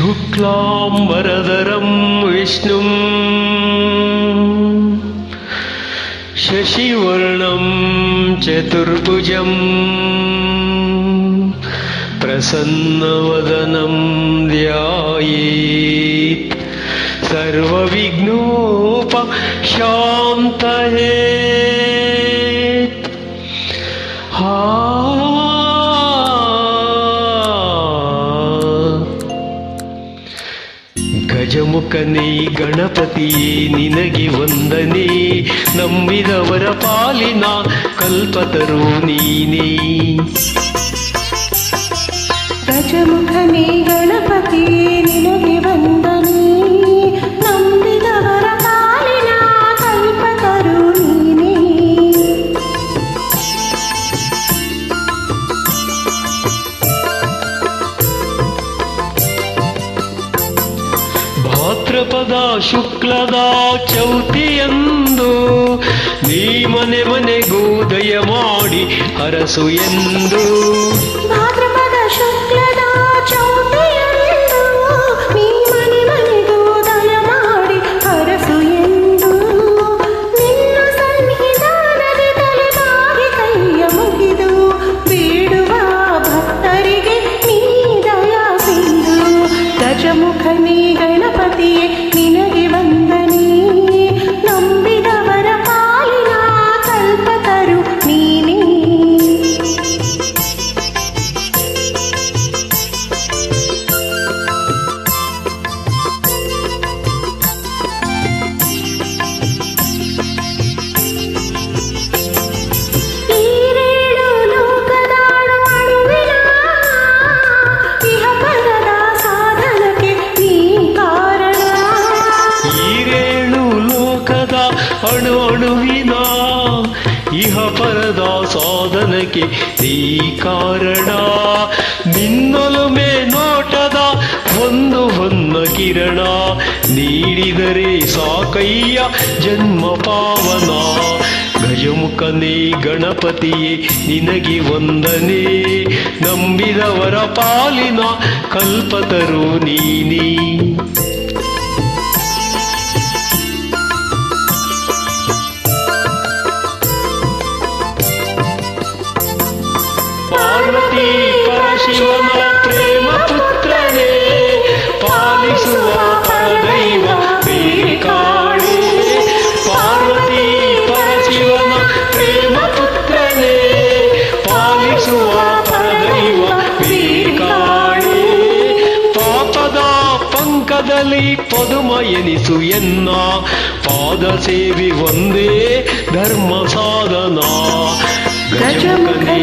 शुक्लाम्बरधरं विष्णुं शशिवर्णं चतुर्भुजं प्रसन्नवदनं ध्यायेत् सर्वविघ्नोपशान्तये। ಗಜಮುಖನೇ ಗಣಪತಿಯೇ ನಿನಗೆ ವಂದನೆ, ನಂಬಿದವರ ಪಾಲಿನ ಕಲ್ಪತರು ನೀನೇ. ಗಜಮುಖನೇ ಗಣಪತಿಯೇ ನಿನಗೆ ವಂದನೆ, ನಂಬಿದವರ ಪಾಲಿನ ಕಲ್ಪತರು ನೀನೇ. ಭಾದ್ರಪದ ಶುಕ್ಲದ ಚೌತಿಯಂದು ನೀ ಮನೆ ಮನೆಗೂ ದಯ ಮಾಡಿ ಹರಸು ಎಂದು. ಭಾದ್ರಪದ ಶುಕ್ಲದ ಚೌತಿಯಂದು ನೀ ಮನೆ ಮನೆಗೂ ದಯ ಮಾಡಿ ಹರಸು ಎಂದು. ನಿನ್ನ ಸನ್ನಿಧಾನದಿ ತಲೆಬಾಗಿ ಕೈಯ ಮುಗಿದು ಬೇಡುವ ಭಕ್ತರಿಗೆ ನೀ ದಯ ಸಿಂಧು. ಗಜಮುಖನೇ ಗಣಪತಿಯೇ ನಿನಗೆ ವಂದನೆ, ನಂಬಿದವರ ಪಾಲಿನ ಕಲ್ಪತರು ನೀನೇ. ಈರೇಳು ಲೋಕದಾಳು ಅಣುವಿನ ಇಹಪರದ ಸಾಧನಕ್ಕೆ ನೀ ಕಾರಣ. ಈರೇಳು ಲೋಕದ ಅಣು ಅಣುವಿನ ಇಹಪರದ ಸಾಧನಕ್ಕೆ ನೀ ಕಾರಣ. ನಿನ್ನೊಲುಮೆ ನೋಟದ ಒಂದು ಹೊನ್ನ ಕಿರಣ, ನೀಡಿದರೆ ಸಾಕಯ್ಯ ಜನ್ಮ ಪಾವನ. ಗಜಮುಖನೇ ಗಣಪತಿಯೇ ನಿನಗೆ ವಂದನೆ, ನಂಬಿದವರ ಪಾಲಿನ ಕಲ್ಪತರು ನೀನೇ. ಪಾರ್ವತಿ ಪರಶಿವನ ಪ್ರೇಮ ಪುತ್ರನೇ, ಪಾಲಿಸುವ ಪರದೈವ ಬೇಕಾಣೆ. ಪಾರ್ವತಿ ಪರಶಿವನ ಪ್ರೇಮ ಪುತ್ರನೇ, ಪಾಲಿಸುವ ಪರದೈವ ಬೇಕಾಣೆ. ಪಾಪದ ಪಂಕದಲ್ಲಿ ಪದುಮ ಎನಿಸು ಎನ್ನ, ಪಾದ ಸೇವಿ ಒಂದೇ ಧರ್ಮ ಸಾಧನ. ಗಜಮುಖನೇ